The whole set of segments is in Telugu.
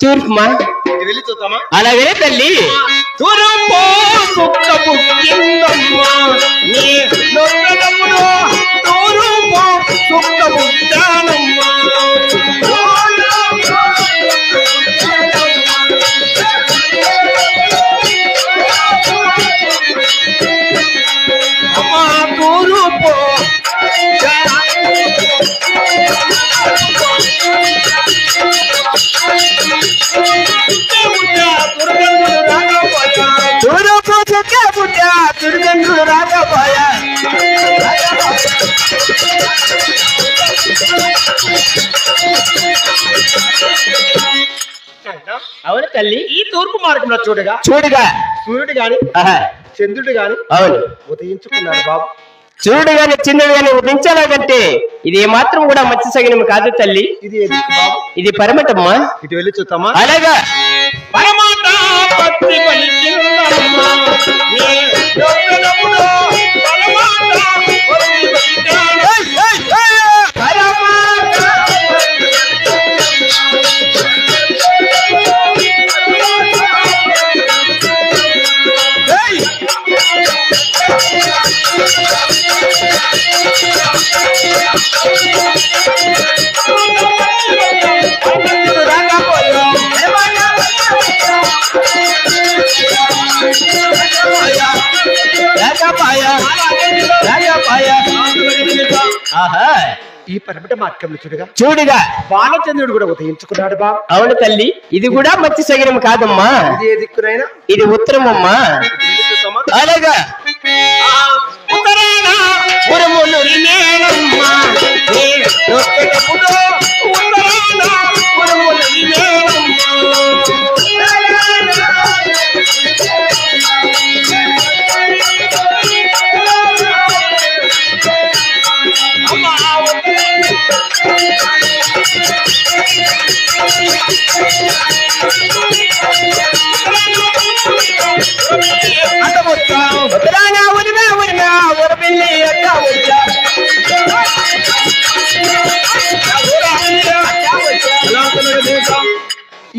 తూర్పుమా వెళ్ళి చూద్దామా? అలాగే తల్లి. తూర్పు కుక్క పుట్టిందమ్మా నీ నొక్కడములో తూర్పు కుక్క పుట్టానమ్మా. అమ్మా తూర్పు దుర్గంధులు రాకపోయా. అవును తల్లి. ఈ తూర్పు మార్గంలో చూడగా సూర్యుడు గాని చంద్రుడు గాని అవును ఉదయించుకున్నాడు బాబు. సూర్యుడు గాని చంద్రుడు గాని ఉదయించాలంటే ఇది ఏమాత్రం కూడా మత్స్య సగినం కాదు తల్లి. ఇది బాబు ఇది పరమటమ్మా. ఇటు వెళ్ళి చూద్దామా? అలాగా. పరమాట పత్తి పలికిందమ్మా నీ నొక్కడములో పరమాట పత్తి పలికాను. ఈ పరమట మార్గంలో చూడగా బాలచంద్రుడు కూడా ఉదయించుకున్నాడు బా. అవును తల్లి. ఇది కూడా మత్స్య సగినం కాదమ్మా. ఇది ఏ దిక్కునైనా ఇది ఉత్తరమమ్మా. అలాగా. ఉత్తరాన ఉరుములు రిమేనమ్మా నీ నొక్కడములో ఉత్తరాన ఉరుములు రిమేనమ్మా.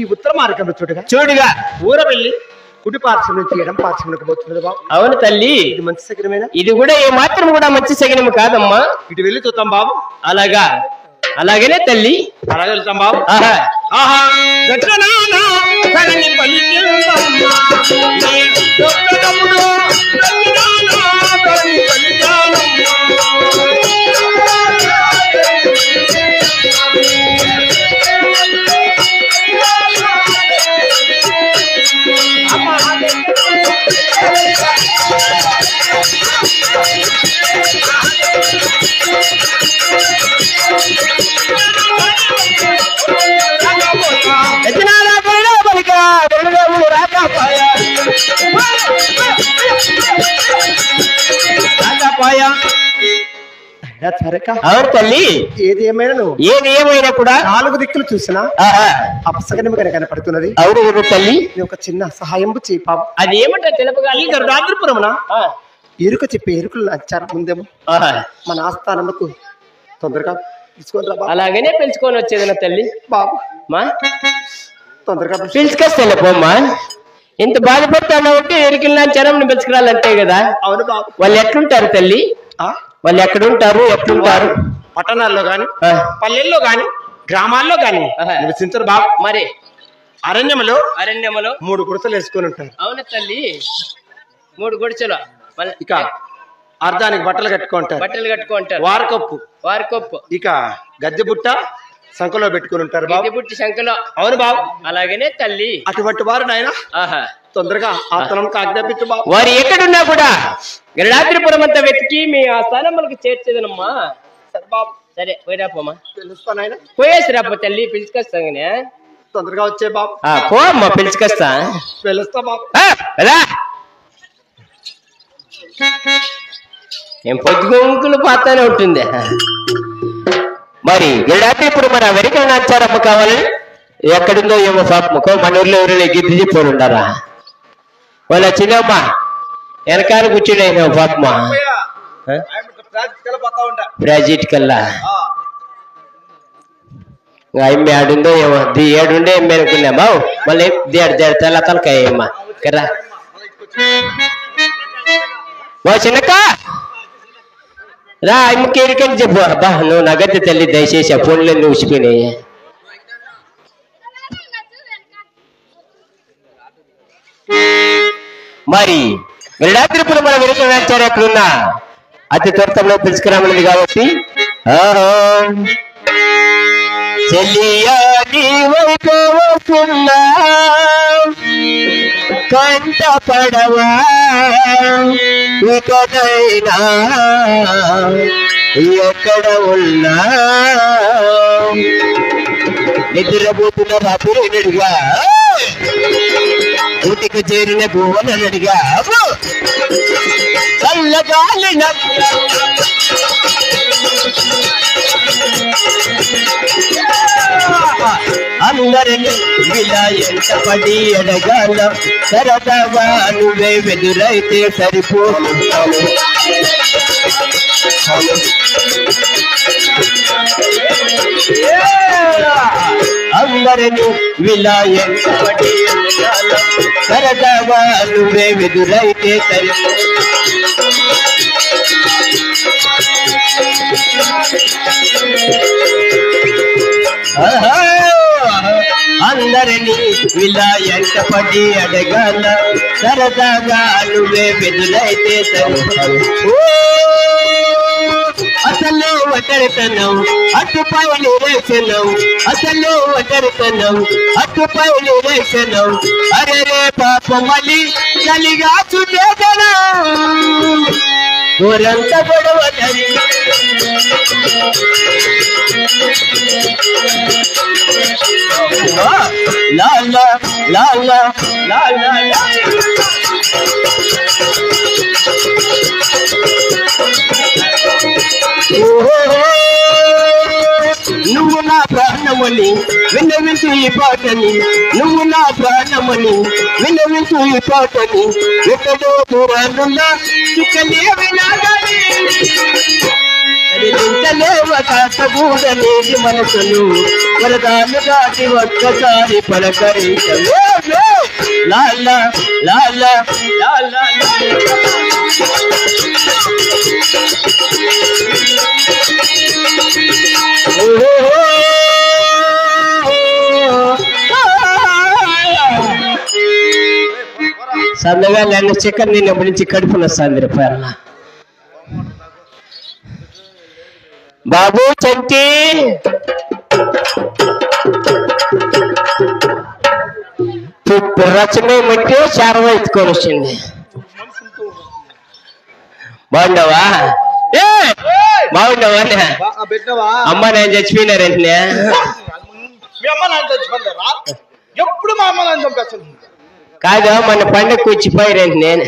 ఈ ఉత్తర మార్గంలో చూడగా ఊర వెళ్ళి కుడి పార్శ్వం నుంచి ఎడం పార్శ్వంలోకి పోతున్నది బాబు. అవును తల్లి. ఇది మంచి సగినమేనా? ఇది కూడా ఏ మాత్రం కూడా మత్స్య సగినం కాదమ్మా. ఇటు వెళ్ళి చూద్దాం బాబు. అలాగా. అలాగనే తల్లి. అలాగే వెళ్తాం బాబు. ఆహా ఆహా గట్లనానా కరణి పలికిందమ్మా నీ నొక్కడములో గట్లనానా కరణి పలికానమ్మా. అవును తల్లి. ఏది ఏమైనా కూడా 4 దిక్కులు చూసినా అపసగనముగా కనపడుతున్నది. అవును తల్లి. ఒక చిన్న సహాయం చేయి పాపం. అది ఏమంటే తెలుపగాలి. రాత్రిపురమున ఎరుక చెప్పే ఎరుకులు అంచారు ముందేమో మన ఆస్థానముకు తొందరగా తీసుకొని రా. అలాగనే పిలుచుకొని వచ్చేది నా తల్లి. బాబు మా తొందరగా పిలుచుకొస్తాను పోమ్మా. ఇంత బాధపడతాను ఉంటే ఎరికిల్ జనం పిలుచుకురాలంతే కదా. అవును బాబు. వాళ్ళు ఎట్లుంటారు తల్లి? వాళ్ళు ఎక్కడుంటారు ఎట్లుంటారు? పట్టణాల్లో గాని పల్లెల్లో గాని గ్రామాల్లో గాని నివసించరు బాబు. మరి అరణ్యములో 3 గుడిసెలు వేసుకొని ఉంటారు. అవును తల్లి. 3 గుడిసెలు. ఇక అర్ధానికి బట్టలు కట్టుకుంటారు. వారకప్పు ఇక గద్దె బుట్ట సంఖలో పెట్టుకుని ఉంటారు బాబు. బుట్టి సంఖలో. అవును బాబు. అలాగనే తల్లి. అటువంటి వారు నాయన తొందరగా ఆస్థానంకి ఆజ్ఞాపించు బాబు. వారు ఎక్కడున్నా కూడా గరుడాద్రిపురం అంతా వెతికి మీ ఆ స్థానములకు చేర్చేదనమ్మా. సరే బాబు. సరే పోయిరాపోమ్మా. పిలుస్తానైనా పోయేసిరాపో తల్లి. పిలుచుకొస్తానే. తొందరగా వచ్చే బాబు. పో అమ్మా పిలుచుకొస్తా. పిలుస్తా బాబు. ఏం పొద్దుగుంకులు పాతానే ఉంటుంది. మరి గరుడాద్రి ఇప్పుడు మన వెరికల్ నాచారమ్మ కావాలి. ఎక్కడుందో ఏమో పాపముకో మన ఊర్లో ఎవరైనా గిద్ది చెప్పారు ఉండారా. వాళ్ళ చిన్నమ్మ వెనకాల కూర్చుని పాపమా ప్రాజెక్ట్ కల్లా అమ్మి ఆడుందో ఏమో ఏడుండే ఎమ్మె అనుకున్నామా మళ్ళీ దేడు తెల్ల తలకాయ అమ్మ కదా ఓ చిన్నక్క రా అమ్మకి ఎడికని చెప్పు అబ్బా నువ్వు నగద్ది తల్లి దయచేసి ఆ ఫోన్లన్నీ ఊసిపోయినాయి మరి రాత్రిప్పుడు మన వెనుకచ్చారు ఎక్కడున్నా అతి త్వరతంలో పిలుచుకురామన్నది కాబట్టి చెల్లియాని వైపు వస్తున్నా కంట పడవా ఇకనైనా ఎక్కడ ఉన్నా నిద్రపోతున్న రాత్రిగా ఊటికి చేరిన భువనడిగా చల్లగాలి అందరిని ఇలా ఎంత పడి ఎడగాల సరదాగా నువ్వే వెదురైతే సరిపోతున్నాను అందరిని ఇలా ఎంత పడి ఎడగాల సరదాగా నువ్వే వెదురైతే అందరినీ ఇలా ఎంత పడి అడగాల సరదాగా నువ్వే బెదురైతే అసలు ఒంటరితనం అటుపై నిరేక్షణం అసలు ఒంటరితనం అటుపై నిరేక్షణం అరే పాప మళ్ళీ చలిగా చుట్టేదనా ఊరంతా గొడవ లాలా లాలా లాలా నువ్వు నా ప్రాణమని విన్నవించు ఈ పాటని నువ్వు నా ప్రాణమని విన్నవించు ఈ పాటని ఎక్కడో దూరానున్నా చుక్కలే వినాలని కదిలించలేవ కాసగూడనేది మనసును వరదాలు దాటి ఒక్కసారి పలకరించలే లాలా లాలా లాలా సన్నగా నన్ను చికెన్ తిన్నప్పటి నుంచి కడుపున వస్తుంది పేర్ల బాబు చంటి రచన మట్టి చారవ ఎత్తుకొని వచ్చింది బాగుండవా బాగుండవా అమ్మ నేను చచ్చిపోయినారంటే ఎప్పుడు మా అమ్మ నాన్న చంపేస్తాను కాదు మన పండగకు వచ్చిపోయారంటే నేను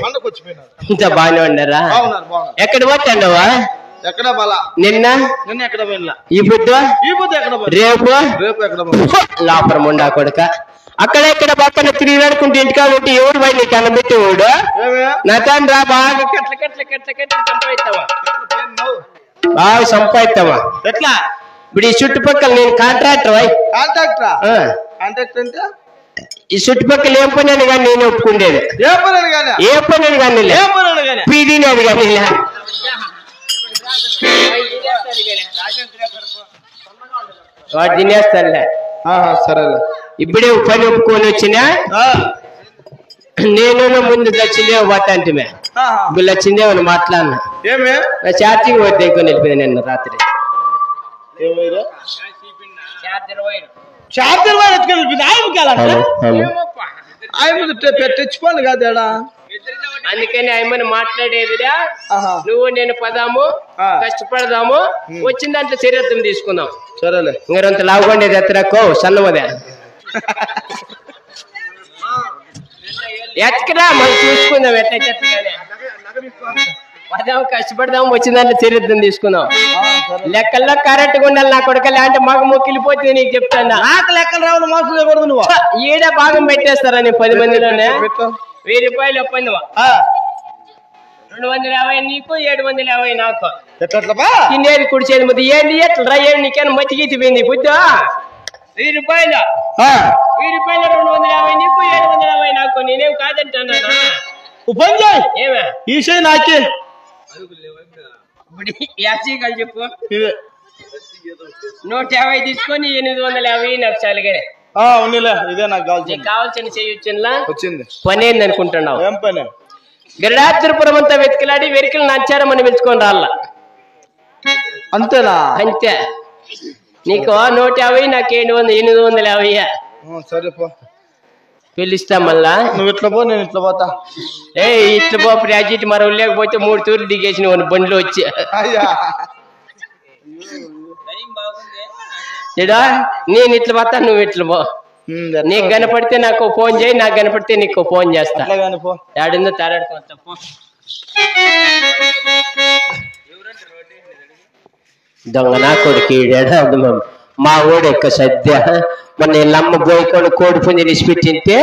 ఇంత బాగానే ఉన్నారా ఎక్కడ పోతాండవా ఎక్కడ బలా నిన్న నిన్న ఎక్కడ వెళ్ళా ఈ పొద్దు ఎక్కడ రేపు రేపు ఎక్కడ లోపల ఉండా కొడుక అక్కడెక్కడ పక్కన తిరిగి ఆడుకుంటే ఇంటికాడ ఉంటే ఎవడు బయట నీకు అన్నబెట్టేవాడు నా తండ్రి రా బాగా కట్ల కట్ల కట్ల కట్ల సంపాదిస్తావా బాగా సంపాదిస్తావా ఎట్లా ఇప్పుడు ఈ చుట్టుపక్కల నేను కాంట్రాక్టర్ కాంట్రాక్టరా కాంట్రాక్టర్ అంటే ఈ చుట్టుపక్కల ఏం పని అని కానీ నేను ఒప్పుకుండేది ఏ పని అని కానీ ఏ పని అని కానీ ఏ పని అని కానీ పీడీని అది కానీ వాడు తినేస్తానులే సరేలే ఇప్పుడే పని ఒప్పుకొని వచ్చినా నేను ముందు దచ్చిలేవు పోతాంటిమే వీళ్ళు వచ్చిందేమని మాట్లాడినా ఏమే నా ఛార్జింగ్ పోతే ఎక్కువ నిలిపోయింది నిన్న రాత్రి చార్జర్ వైర్ ఎత్తుకెళ్ళిపోయింది ఆయన తెచ్చిపోండి కాదేడా అందుకని ఆయమని మాట్లాడేదిరా నువ్వు నేను పదాము కష్టపడదాము వచ్చిన దాంట్లో చర్యత్వం తీసుకుందాం సరేలే ఇంకంత లావుకోండేది ఎత్తరాకో సన్నమదే ఎక్కడా మనం చూసుకుందాం ఎట్లా పదాము కష్టపడదాము వచ్చిన దాంట్లో చర్యత్వం తీసుకుందాం లెక్కల్లో కరెక్ట్ గా ఉండాలి నా కొడుకలే అంటే మాకు మొక్కిలిపోతే నీకు చెప్తాను నాకు లెక్కలు రావాలి మోసం చేయకూడదు నువ్వు ఈడ భాగం పెట్టేస్తారా నీ 10 మందిలోనే 1000 రూపాయలు ఒప్పంది 250 నీకు 750 నాకు ఎట్లా తినేది కుడిచేది ముద్దు ఏంది ఎట్లా ఏంది నీకేనా మతి గీతి పోయింది బుద్ధా రూపాయలు 250 నీకు 750 నాకు నేనేం కాదంటానా పని చేయి ఏమే ఈ చేయి నాకే యాసీకాలు చెప్పు 150 తీసుకొని 850 నాకు చాలుగా ఉన్నిలే ఇదే నాకు కావాల్సిన చేయొచ్చులా వచ్చింది పని ఏంది అనుకుంటున్నావు ఏం పని గరుడాద్రిపురం అంతా వెతికిలాడి వెరికలు నచ్చారం అని పిలుచుకొని రాళ్ళ అంతేనా అంతే నీకు 150 నాకు 850 సరే పో పిలుస్తా మళ్ళా నువ్వు ఇట్లా పో నేను ఇట్లా పోతా ఇట్లా పో ప్రాజెక్ట్ మరో లేకపోతే 3 తూర్లు దిగేసిన బండ్లు వచ్చి అయ్యా నేను ఇట్లా పోతా నువ్వు ఇట్లా పో నీకు కనపడితే నాకు ఫోన్ చేయి నాకు కనపడితే నీకు ఫోన్ చేస్తా ఏడుందో తాడాడుకోవచ్చా పో దొంగ నా కొడుకు మా ఊడు ఎక్కువ సద్య మొన్న వీళ్ళమ్మ పోయి కోడి పుంజలు ఇసిపెట్టింటే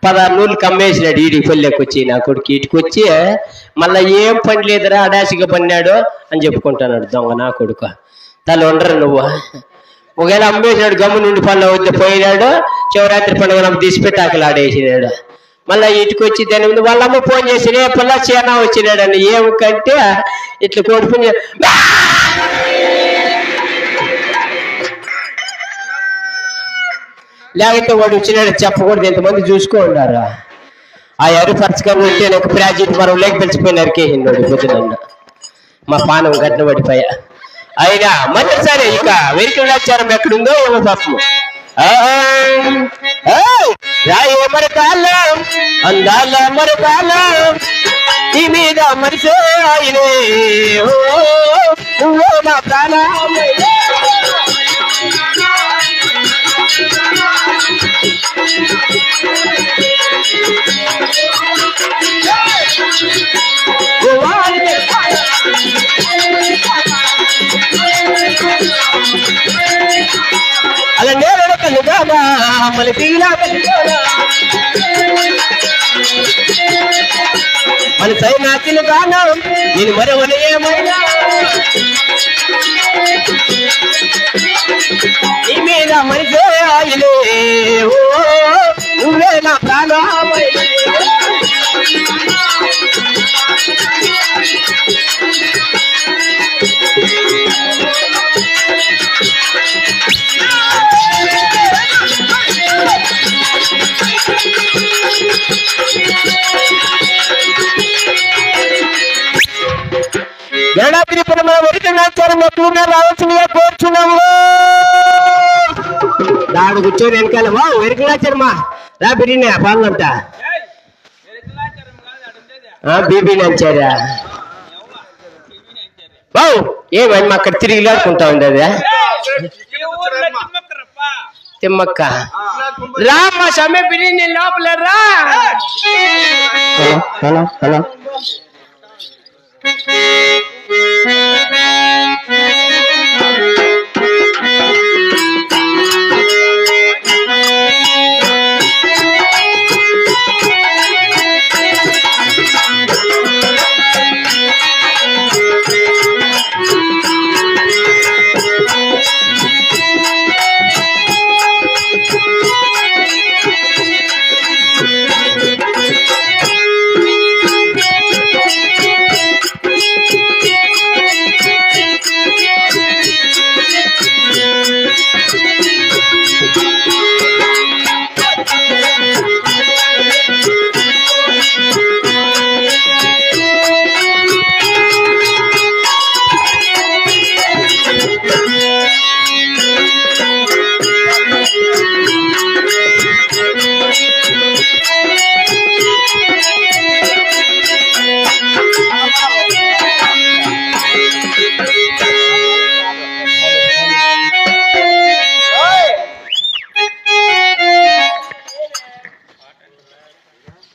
16 నూళ్ళు కమ్మేసినాడు ఈడికి పల్లెకి వచ్చి నా కొడుకు ఇటుకు వచ్చి మళ్ళీ ఏం పని లేదురా అడాసిగా పన్నాడు అని చెప్పుకుంటున్నాడు దొంగ నా కొడుకు తను ఉండరు నువ్వు ఒకవేళ అమ్మేసినాడు గమ్ము నుండి పనులు వద్ద పోయినాడు శివరాత్రి పండుగ తీసిపెట్టి ఆకలి ఆడేసినాడు మళ్ళీ ఇటుకు వచ్చి దాని ముందు వాళ్ళమ్మ ఫోన్ చేసి రే పిల్ల చీనా వచ్చినాడు అని ఏమికంటే ఇట్లా కోడి పుంజ లేకపోతే వాడు వచ్చినాడు చెప్పకూడదు ఎంతమంది చూసుకో ఉన్నారు ఆ ఎరుపరచకం ఉంటే నాకు ప్రాజెక్ట్ మరో లేక పిలిచిపోయినారు కేహిండు పొద్దున మా పానం గట్ల పడిపోయా అయినా మరోసారి ఇక వెరికలాచారం ఎక్కడుందో ఏమో పాపము రాయే మరకాలం అందాల మరకాలం ఈ మీద మరిసే ఆయనే నువ్వో నా ప్రాణం అలా నేరడ కలుగానా మళ్ళీ తీలా కలుగానా మన సైనా తిలుగానా నేను మరవని ఏమైనా నీ మీద మనిషే ఆయనే నువ్వే నా ప్రాణమైన గరుడాద్రిపురం వెరికలాచారం ఎక్కువగా రావాల్సిందిగా కోరుచున్నాము దాడు కూర్చొని వెనకాల వెరికలాచారమా రా బిర్యానీ పాలంట బీబీ నంచారా బావు ఏమని అక్కడ తిరిగిలాడుకుంటా ఉంది అదే తిమ్మక్క రా మా సమ్మె బిర్యానీ లోపల రా hello hello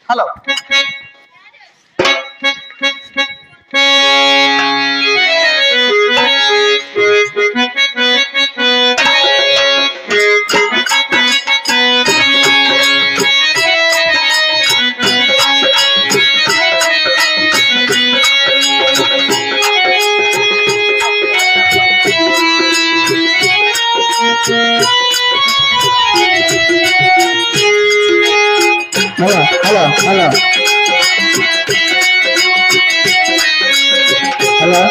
hello hello hello hello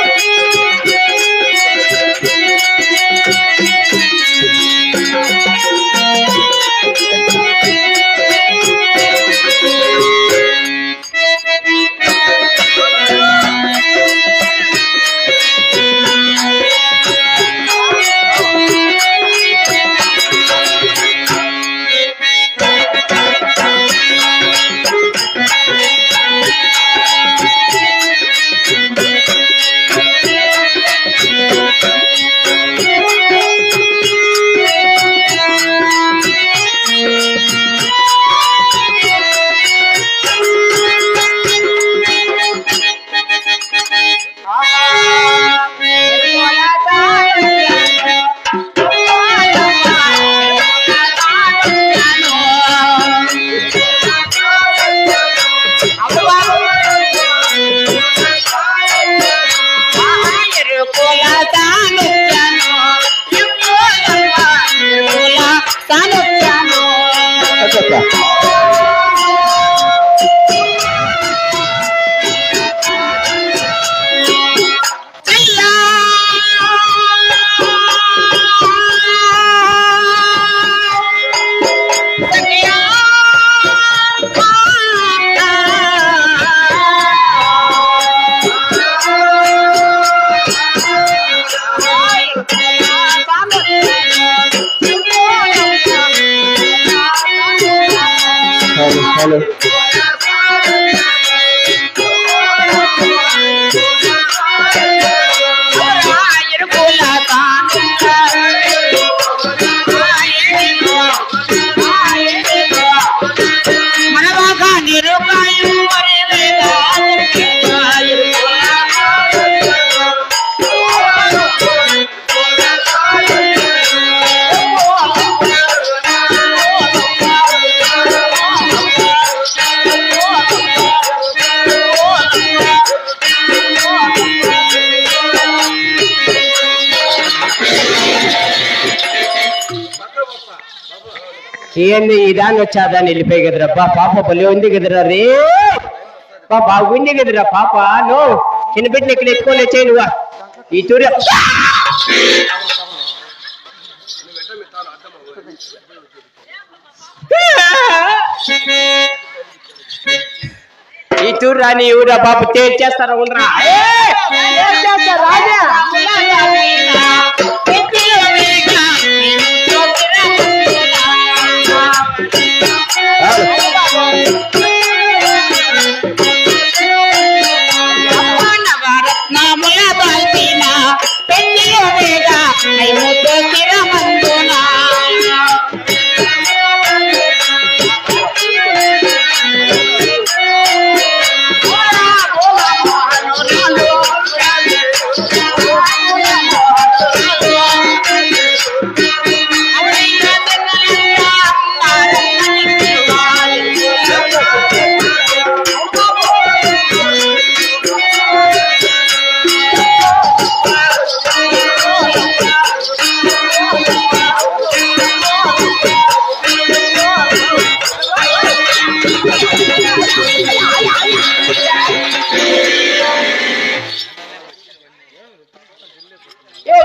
ఏంది ఈ దాన్ని వచ్చాదాన్ని వెళ్ళిపోయి కదరా పాప బలి ఉంది కదరా రే బాగుంది కదరా పాప నో చిన్న బిడ్డని ఇక్కడ ఎత్తుకొని వచ్చాయి నువ్వా ఈ తూరి ఈ తూరు రాని ఊరా బాబు చేస్తారా ఉండరా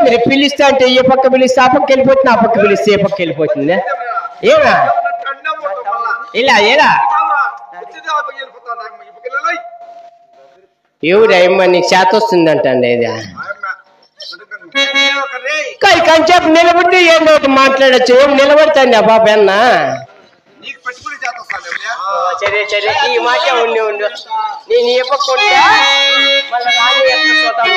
మీరు పిలిస్తే అంటే ఏ పక్క పిలిస్తే ఆ పక్క వెళ్ళిపోతుంది ఆ పక్క పిలిస్తే ఏ పక్క వెళ్ళిపోతుంది ఏనా ఇలా ఎలా ఎవరమ్మ నీకు చేత వస్తుందంట అండి ఇది కొంచెంసేపు నిలబడితే ఏం మాట్లాడచ్చు ఏం నిలబడుతుంది ఆ బాబు అన్న సరే సరే ఈ మాట ఉండి ఉండు నేను ఏ పక్క ఉంటా మళ్ళీ రాని ఎక్కడ చూద్దాం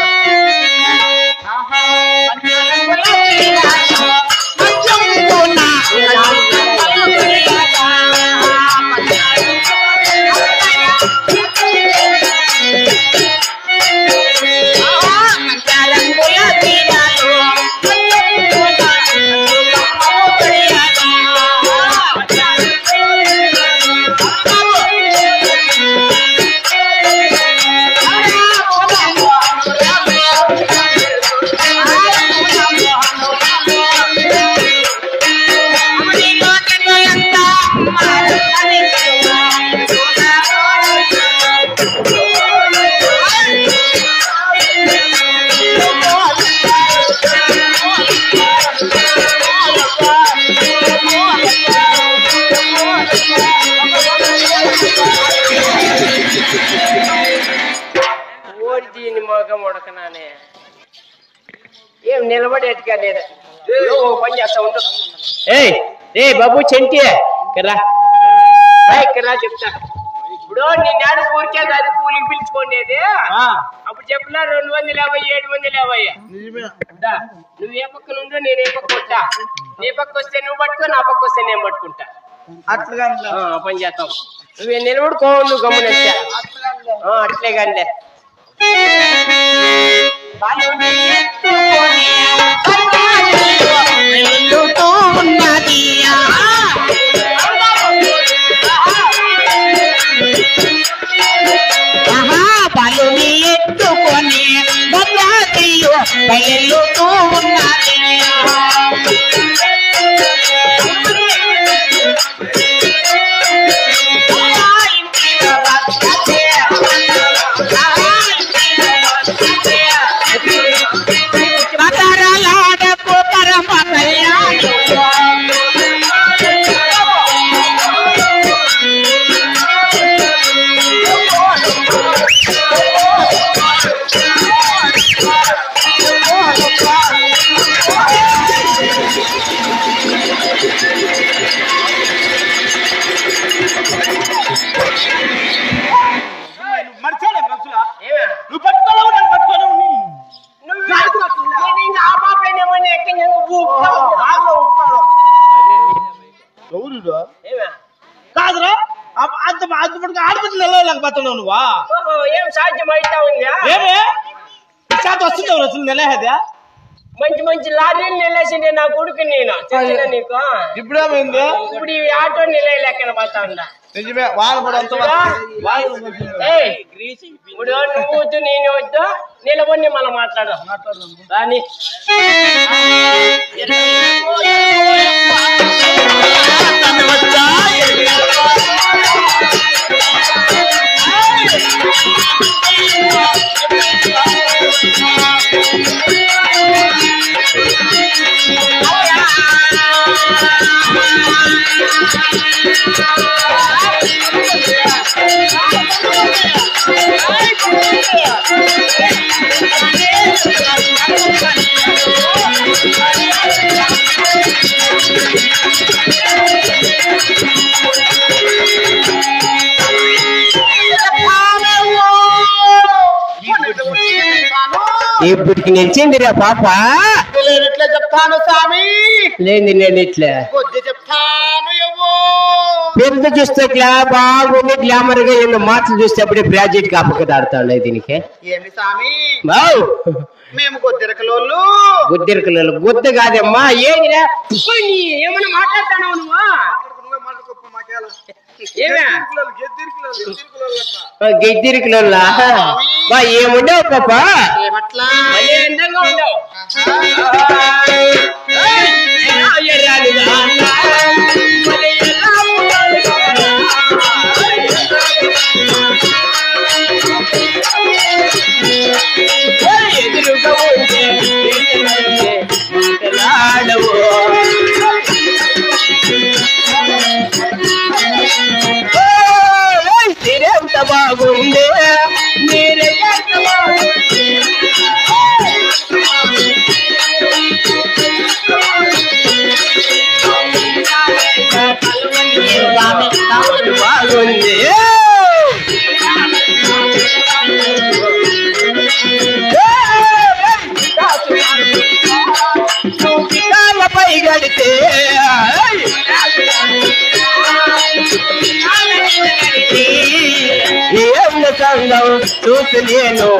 కొడకనానే ఏం నిలబడేట్టుగా లేదా పని చేస్తా ఉండు. ఏ బాబు చెంటి కర్రా కర్రా చెప్తా. ఇప్పుడు నేను ఆడ ఊరికే కాదు కూలికి పిలుచుకోండి. అప్పుడు చెప్పినా 250 750. నువ్వు ఏ పక్కన ఉందో నేను ఏ పక్క ఉంటా. నీ పక్క వస్తే నువ్వు పట్టుకో, నా పక్క వస్తే నేను పట్టుకుంటా. అట్లా పని చేస్తావు. నువ్వు నిలబడుకో, నువ్వు గమనించా అట్లే కానీ బాలుని ఎత్తుకొని బొమ్మాతియో బయలుతూ ఉన్నది. మకరలాడకు పరమ కళ్యాణం నువ్వు పట్టుకోలేవు, నన్ను పట్టుకోలేవు. కాదురా అంత పట్టుకు ఆడపిల్లలు వెళ్ళలేకపోతున్నావు నువ్వా? ఏం సాధ్యం అవుతా ఉందా? ఏమే చేత వస్తుందా అసలు నెలదా? మంచి మంచి లారీలు నిలేసిండే నా కొడుకు నేను తెలిసిన నీకు. ఇప్పుడేమైంది? ఇప్పుడు ఈ ఆటో నిలయలేకన పోతా ఉందా? నిజమే, వాళ్ళు కూడా అంత ఇప్పుడు నువ్వు వద్దు నేను వద్దు, నిలబడి మళ్ళీ మాట్లాడదాం. రాని ఇప్పటికి నిలిచిందిరా పాప. ఇట్లా చెప్తాను స్వామి, లేని నేను ఇట్లా కొద్ది చెప్తాను. పెద్ద చూస్తే బాగుంది గ్లామర్ గా ఎన్నో మాటలు చూస్తే అప్పుడే ప్రాజెక్ట్ కాపకదాడుతా ఉన్నాయి దీనికి. ఏమి స్వామి, బావు మేము కొద్దిరకలోళ్ళు. గుద్దిరకలు గుద్ద కాదమ్మా. ఏమిరా ఏమన్నా మాట్లాడతాను నువ్వు? గెద్దిరికలోళ్ళా ఏముండవు పాప, ఎంతంగా ఉండవు. ఎదురుగా ఉంటే మాటలాడవు. మీరెంత బాగుండే, మీరెంత బాగుండే. బాగుంది పై గడితే ఏం సంగం చూసి నేను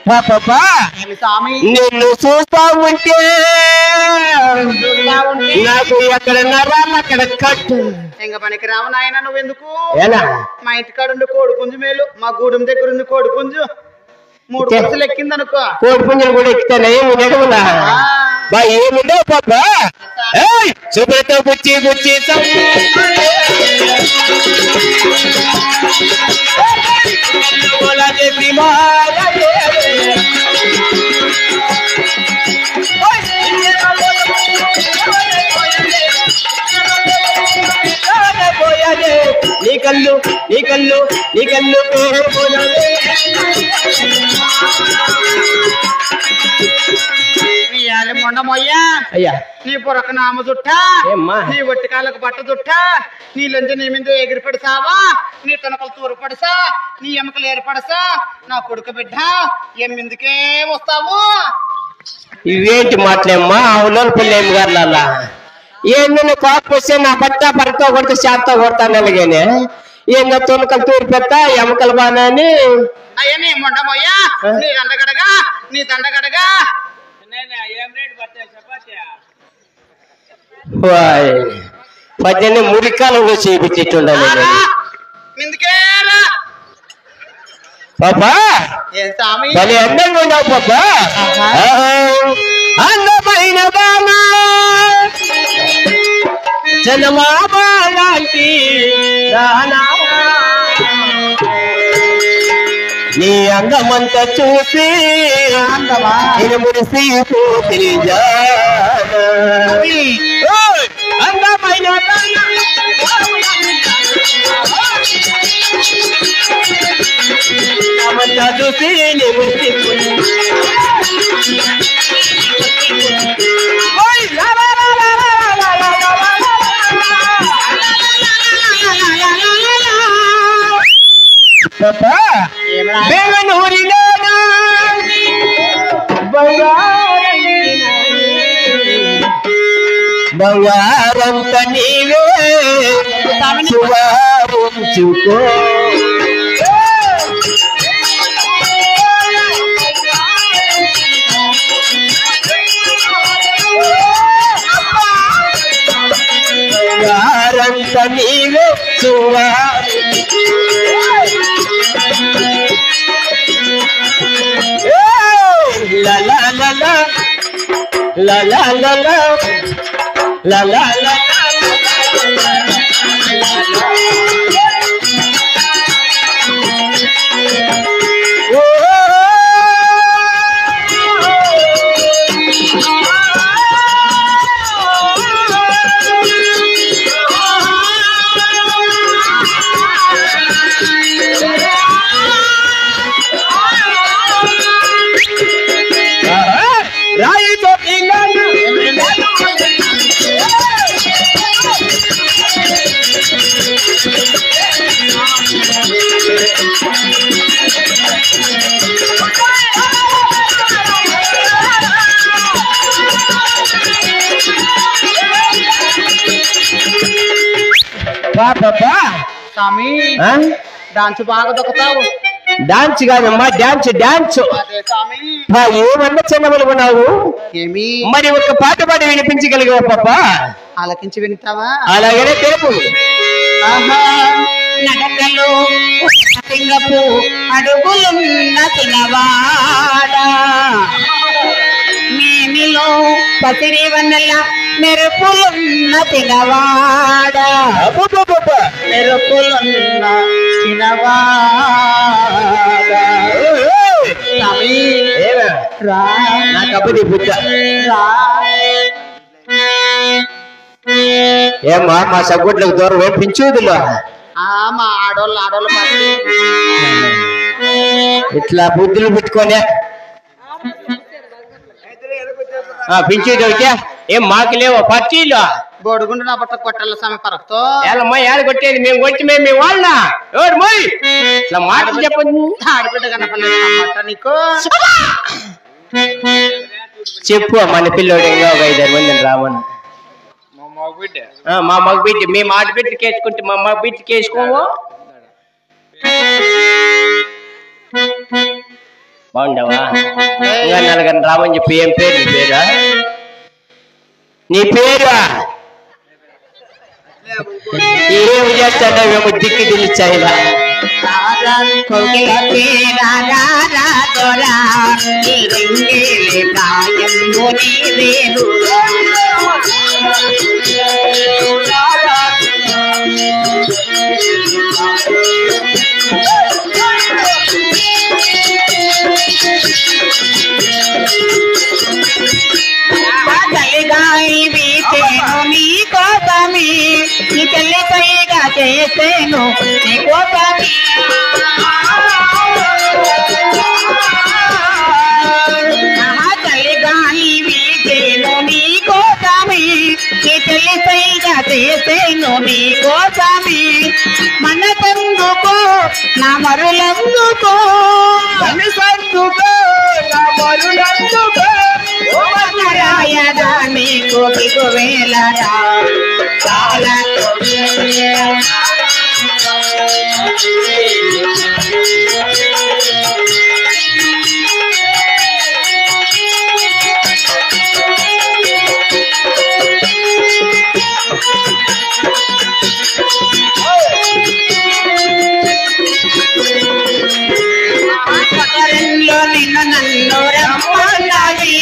పాపా నిన్ను చూస్తా ఉంటే నాకు ఎక్కడ నరాలు అక్కడ కట్టు. ఇంకా పనికి రావు నాయన, నువ్వెందుకు? ఎలా మా ఇంటికాడ ఉండి కోడి పుంజు మేలు, మా గూడెం దగ్గర ఉంది కోడి పుంజు 3 రోజులు ఎక్కిందనుకో. కోడి పుంజులు కూడా ఎక్కుతాను. ఏమి నెగవునా బా ఏముండవు పాప. శుభ్రతో గుచ్చి గుచ్చి ఎందుకు మొండమయ్యా అయ్యా నీ పొరక నామ చుట్ట ఏమ్మా నీ ఒట్టికాలకు బట్ట చుట్ట నీ లొంజ నీ మీద ఎగిరి పడిసావా నీ తనకలు తూరు పడసా నీ ఎముకలు ఏర్పడసా నా కొడుకు బిడ్డ ఎమ్మిందుకే వస్తావు ఇవేంటి మాటలేమ్మా అవులోని పిల్లేం గారులా ఏందో కోపం వస్తే నా బట్ట పరతో కొడితే చేత్తో కొడతాను అలాగేనే ఏందో తొలకలు తూరు పెడతా ఎముకలు బాగానే అయ్యని మొండమయ్యా నీ దండగడగా నీ దండగడగా పద్దెనిమిది మురికాలంలో చేపించేట్టుండాలి మిందుకేరా పాపా ఏం స్వామి భలే అందంగా ఉన్నావు పాపా అందమైన బామా చందమామా లాంటి రానా నీ అందమంతా చూసి నేను మురిసిపోతే అందమైన అందమంతా చూసి నేను మురిసిపోతే బెంగళూరులోనా బంగారంత నీవే సువారించుకో బంగారంత నీవే La la la la la la la la la la la స్వామి డాన్స్ బాగా దొక్కుతావు డాన్స్ కాదమ్మా డాన్స్ డాన్స్ అదే స్వామి ఏమన్నా చిన్నబలుకున్నావు ఏమి మరి ఒక పాట పాడి వినిపించగలిగావు పాప ఆలకించి వింటావా అలాగనే తెలుపు నడకలు సింగపు అడుగులున్న తినవాడా మేమిలో పసిరి వన్నెల మెరుపులున్న తినవాడా మెరుపులున్న చిన్నవాడా రా నా కబడ్డీ బుద్ధ ఏమ్మా మా సగ్గుట్లకు దూరం ఏం పించుదులో మా ఆడోళ్ళు ఇట్లా బుద్ధులు పెట్టుకోనే పించేది ఏం మాకు లేవు పట్టీలు బోడుగుండు నా బట్ట కొట్టాల సమయ పరకుతో ఏళ్ళమ్మా ఏళ్ళ కొట్టేది మేము కొట్టి మేము వాళ్ళ ఎవరు మోయ్ ఇట్లా మాట చెప్పండి ఆడబిడ్డ కనపడలేదు నీకు చెప్పు మన పిల్లోడు ఇంకా ఒక 5-6 మందిని రావను మా మగ బిడ్డ మేము ఆడబిడ్డకి వేసుకుంటే మా మగ బిడ్డకి వేసుకోము బాగుండవా ఇంకా 4 రావని చెప్పి ఏం పేరు నీ పేరా నీ పేరా ఏం చేస్తాడేమో దిక్కు తెలిచాయిలా చలిగాలి వీచేను నీ కోసమే నీ చెల్లి పైగా చేసేను నీ కోసమే నేను నీకోసమే మనసెందుకో నా మరులందుకో మనసెందుకో నా మరులందుకో రాయదా నీకు దిగువేలరా చాలా నిన్ను నన్ను రమ్మన్నవి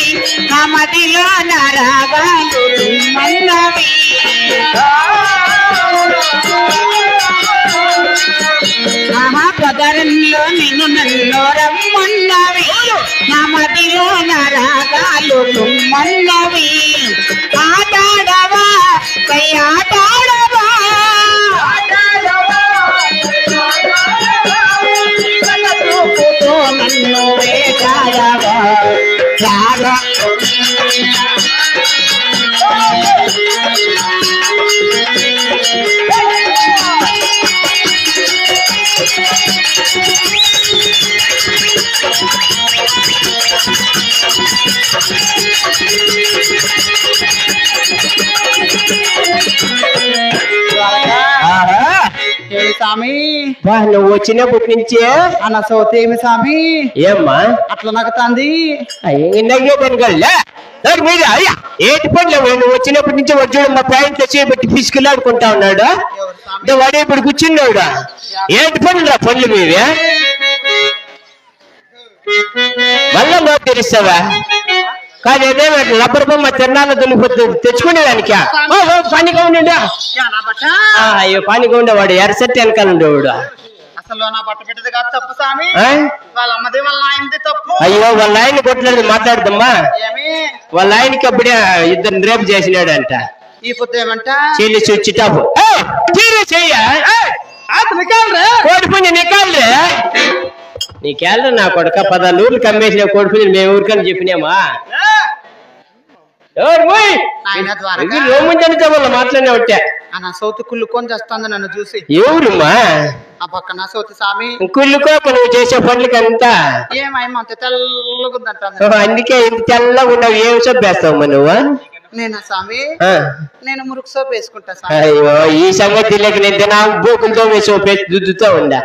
నా మదిలో నరాగాలు మన్నవి పదరంలో నిన్ను నన్ను రమ్మన్నవి నా మదిలో నరాగాలు మన్నవి ఆటాడవా పై ఆటాడవా నన్ను వేటాడవా రాగా స్వామి నువ్వు వచ్చినప్పటి నుంచే అన్న సోతి ఏమి స్వామి ఏమ్మా అట్లా నగతాంది మీద అయ్యా ఏటి పనులు నువ్వు వచ్చినప్పటి నుంచి వచ్చాడు మా పాయింట్ చేయబట్టి తీసుకెళ్ళాడుకుంటా ఉన్నాడు వాడే ఇప్పుడు కూర్చున్నాడు ఏటి పనులు రా పనులు మీవే మళ్ళా నోటు తెరిస్తావా కాదు ఏదేమో రబ్బర్ బొమ్మ తిరణాల దులిపోతు తెచ్చుకునేదానికా పనిగా ఉండే అయ్యో పనిగా ఉండేవాడు ఎర్రసెట్టి వెనకాల ఉండేవాడు అసలు నా బట్ట పెట్టదు కాదు తప్పు స్వామి వాళ్ళ అమ్మది వాళ్ళ ఆయనది తప్పు అయ్యో వాళ్ళ ఆయన కొట్టలేదు మాట్లాడదమ్మా ఏమి వాళ్ళ ఆయనకి అప్పుడే ఇద్దరు రేపు చేసినాడంట ఈ పొద్దు ఏమంట చెల్లి చుచ్చిటాపు కోడిపుంజి నీకాలే నీకేళ్ళ నా కొడుక 10 ఊర్లు కమ్మేసిన కోడిపుంజి మేము ఊరికని చెప్పినామా రోమంజనితో వాళ్ళ మాట్లాడినా ఉంటే అన్న సౌతి కుళ్ళుకొని చేస్తాంది నన్ను చూసి ఎవరుమ్మా ఆ పక్కన సౌతి స్వామి కుళ్ళుకోక నువ్వు చేసే పనులకి అంతా ఏమేమో అంత తెల్లగుందంట అందుకే ఇంత తెల్లగా ఉండవు ఏం సొప్పేస్తావమ్మా నువ్వు నేను స్వామి నేను మురుకు సోపు వేసుకుంటా అయ్యో ఈ సంగతి లేక నేను బూకులతో సోపేసి దుద్దుతో ఉందా